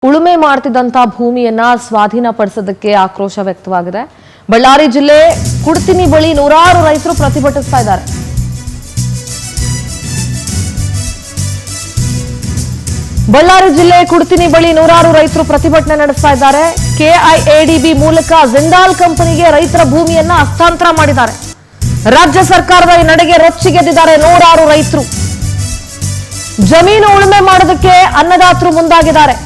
ಉಳುಮೆ ಮಾಡ್ತಿದ್ದಂತ ಭೂಮಿಯನ್ನ ಸ್ವಾಧೀನಪಡಿಸೋದಕ್ಕೆ ಆಕ್ರೋಶ ವ್ಯಕ್ತವಾಗಿದೆ. ಬಳ್ಳಾರಿ ಜಿಲ್ಲೆ ಕುಡ್ತಿನಿ ಬಳಿ ನೂರಾರು ರೈತರು ಪ್ರತಿಭಟಿಸ್ತಾ ಇದ್ದಾರೆ. ಬಳ್ಳಾರಿ ಜಿಲ್ಲೆ ಕುಡ್ತಿನಿ ಬಳಿ ನೂರಾರು ರೈತರು ಪ್ರತಿಭಟನೆ ನಡೆಸ್ತಾ ಇದ್ದಾರೆ. ಕೆಐಎಡಿಬಿ ಮೂಲಕ ಜಿಂದಾಲ್ ಕಂಪನಿಗೆ ರೈತರ ಭೂಮಿಯನ್ನ ಹಸ್ತಾಂತರ ಮಾಡಿದ್ದಾರೆ. ರಾಜ್ಯ ಸರ್ಕಾರದ ಈ ನಡೆಗೆ ರೊಚ್ಚಿಗೆದ್ದಿದ್ದಾರೆ ನೂರಾರು ರೈತರು. ಜಮೀನು ಉಳುಮೆ ಮಾಡೋದಕ್ಕೆ ಅನ್ನದಾತರು ಮುಂದಾಗಿದ್ದಾರೆ.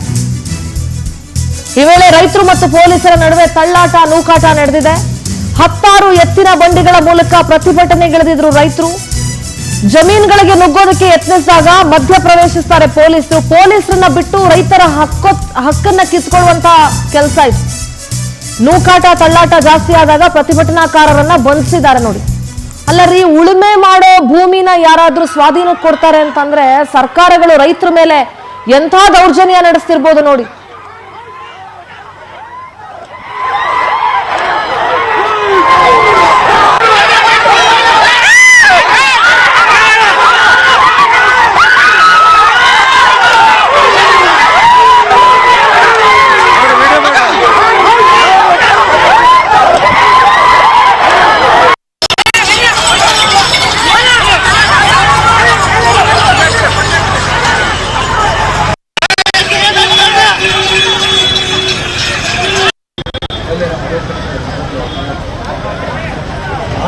ಈ ವೇಳೆ ರೈತರು ಮತ್ತು ಪೊಲೀಸರ ನಡುವೆ ತಳ್ಳಾಟ ನೂಕಾಟ ನಡೆದಿದೆ. 10 ಎತ್ತಿನ ಬಂಡಿಗಳ ಮೂಲಕ ಪ್ರತಿಭಟನೆಗಿಳಿದಿದ್ರು ರೈತರು. ಜಮೀನುಗಳಿಗೆ ನುಗ್ಗೋದಕ್ಕೆ ಯತ್ನಿಸಿದಾಗ ಮಧ್ಯ ಪ್ರವೇಶಿಸುತ್ತಾರೆ ಪೊಲೀಸರು. ಪೊಲೀಸರನ್ನ ಬಿಟ್ಟು ರೈತರ ಹಕ್ಕನ್ನ ಕಿತ್ಕೊಳ್ಳುವಂತ ಕೆಲಸ ಇದು. ನೂಕಾಟ ತಳ್ಳಾಟ ಜಾಸ್ತಿ ಆದಾಗ ಪ್ರತಿಭಟನಾಕಾರರನ್ನ ಬಂಧಿಸಿದ್ದಾರೆ ನೋಡಿ. ಅಲ್ಲರಿ, ಉಳುಮೆ ಮಾಡೋ ಭೂಮಿನ ಯಾರಾದ್ರೂ ಸ್ವಾಧೀನಕ್ಕೆ ಕೊಡ್ತಾರೆ ಅಂತಂದ್ರೆ ಸರ್ಕಾರಗಳು ರೈತರ ಮೇಲೆ ಎಂಥ ದೌರ್ಜನ್ಯ ನಡೆಸ್ತಿರ್ಬೋದು ನೋಡಿ.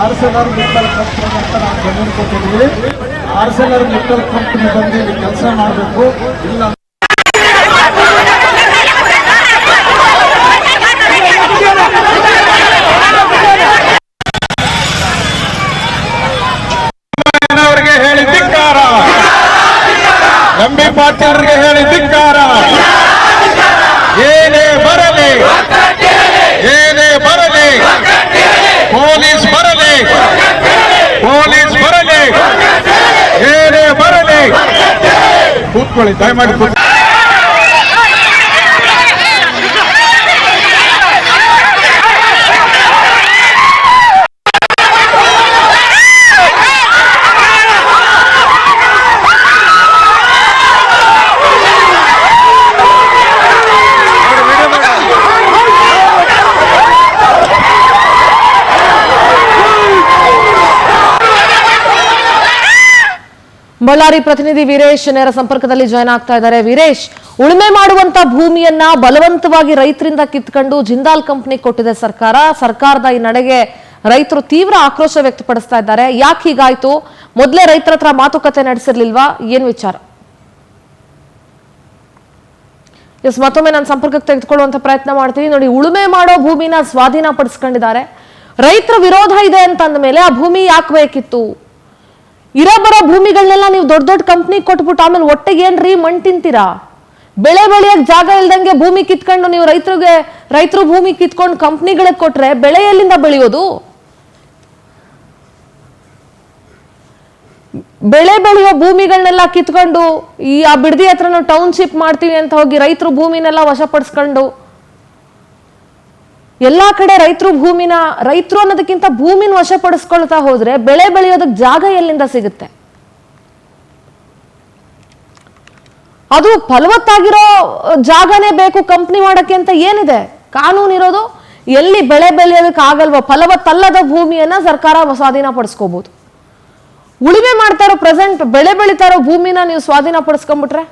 ಆರ್ಸೆಲರ್ ಮಿಟ್ಟಲ್ ಕಂಪನಿ ಅಂತ ನಾವು ಜಮೀನು ಕೊಟ್ಟಿದ್ದೀವಿ. ಆರ್ಸೆಲರ್ ಮಿಟ್ಟಲ್ ಕಂಪನಿ ಬಂದು ಇಲ್ಲಿ ಕೆಲಸ ಮಾಡಬೇಕು. ಇಲ್ಲ ಅವರಿಗೆ ಹೇಳಿ ಧಿಕ್ಕಾರ, ಎಂಬಿ ಪಾಟೀಲ್ ಅವರಿಗೆ ಹೇಳಿ ಧಿಕ್ಕಾರ. ಏನೇ ಬರಲಿ ಏನೇ ಬರಲಿ ಪೊಲೀಸ್ ಬರಲಿ ಏನೇ ಬರಲಿ ಕೂತ್ಕೊಳ್ಳಿ, ದಯಮಾಡಿ ಕೂತ್ಕೊಳ್ಳಿ. ಬಳ್ಳಾರಿ ಪ್ರತಿನಿಧಿ ವೀರೇಶ್ ನೇರ ಸಂಪರ್ಕದಲ್ಲಿ ಜಾಯ್ನ್ ಆಗ್ತಾ ಇದ್ದಾರೆ. ವೀರೇಶ್, ಉಳುಮೆ ಮಾಡುವಂತ ಭೂಮಿಯನ್ನ ಬಲವಂತವಾಗಿ ರೈತರಿಂದ ಕಿತ್ಕೊಂಡು ಜಿಂದಾಲ್ ಕಂಪನಿ ಕೊಟ್ಟಿದೆ ಸರ್ಕಾರ. ಸರ್ಕಾರದ ಈ ನಡೆಗೆ ರೈತರು ತೀವ್ರ ಆಕ್ರೋಶ ವ್ಯಕ್ತಪಡಿಸ್ತಾ ಇದ್ದಾರೆ. ಯಾಕೆ ಹೀಗಾಯ್ತು? ಮೊದಲೇ ರೈತರ ಹತ್ರ ಮಾತುಕತೆ ನಡೆಸಿರ್ಲಿಲ್ವಾ? ಏನ್ ವಿಚಾರ? ಮತ್ತೊಮ್ಮೆ ನಾನು ಸಂಪರ್ಕಕ್ಕೆ ತೆಗೆದುಕೊಳ್ಳುವಂತ ಪ್ರಯತ್ನ ಮಾಡ್ತೀನಿ ನೋಡಿ. ಉಳುಮೆ ಮಾಡೋ ಭೂಮಿನ ಸ್ವಾಧೀನ ಪಡಿಸ್ಕೊಂಡಿದ್ದಾರೆ. ರೈತರ ವಿರೋಧ ಇದೆ ಅಂತಂದ ಮೇಲೆ ಆ ಭೂಮಿ ಯಾಕೆ ಬೇಕಿತ್ತು? ಇರೋ ಬರೋ ಭೂಮಿಗಳನ್ನೆಲ್ಲ ನೀವು ದೊಡ್ಡ ದೊಡ್ಡ ಕಂಪ್ನಿ ಕೊಟ್ಬಿಟ್ಟು ಆಮೇಲೆ ಒಟ್ಟಿಗೆ ಏನ್ರಿ ಮಣ್ಣು ತಿಂತೀರಾ? ಬೆಳೆ ಬೆಳೆಯಕ್ ಜಾಗ ಇಲ್ದಂಗೆ ಭೂಮಿ ಕಿತ್ಕೊಂಡು ನೀವು ರೈತರು ಭೂಮಿ ಕಿತ್ಕೊಂಡು ಕಂಪ್ನಿಗಳಿಗೆ ಕೊಟ್ರೆ ಬೆಳೆ ಎಲ್ಲಿಂದ ಬೆಳೆಯೋದು? ಬೆಳೆ ಬೆಳೆಯೋ ಭೂಮಿಗಳನ್ನೆಲ್ಲ ಕಿತ್ಕೊಂಡು ಆ ಬಿಡದಿ ಹತ್ರ ನಾವು ಟೌನ್ಶಿಪ್ ಮಾಡ್ತೀವಿ ಅಂತ ಹೋಗಿ ರೈತರು ಭೂಮಿನೆಲ್ಲ ವಶಪಡಿಸ್ಕೊಂಡು ಎಲ್ಲಾ ಕಡೆ ರೈತರು ಅನ್ನೋದಕ್ಕಿಂತ ಭೂಮಿನ ವಶಪಡಿಸ್ಕೊಳ್ತಾ ಹೋದ್ರೆ ಬೆಳೆ ಬೆಳೆಯೋದಕ್ಕೆ ಜಾಗ ಎಲ್ಲಿಂದ ಸಿಗುತ್ತೆ? ಅದು ಫಲವತ್ತಾಗಿರೋ ಜಾಗನೇ ಬೇಕು ಕಂಪ್ನಿ ಮಾಡಕ್ಕೆ ಅಂತ ಏನಿದೆ? ಕಾನೂನು ಇರೋದು ಎಲ್ಲಿ ಬೆಳೆ ಬೆಳೆಯೋದಕ್ಕೆ ಆಗಲ್ವೋ ಫಲವತ್ತಲ್ಲದ ಭೂಮಿಯನ್ನ ಸರ್ಕಾರ ಸ್ವಾಧೀನ ಪಡಿಸ್ಕೋಬಹುದು. ಉಳುಮೆ ಮಾಡ್ತಾ ಇರೋ ಬೆಳೆ ಬೆಳೀತಾ ಇರೋ ಭೂಮಿನ ನೀವು ಸ್ವಾಧೀನ ಪಡಿಸ್ಕೊಂಡ್ಬಿಟ್ರೆ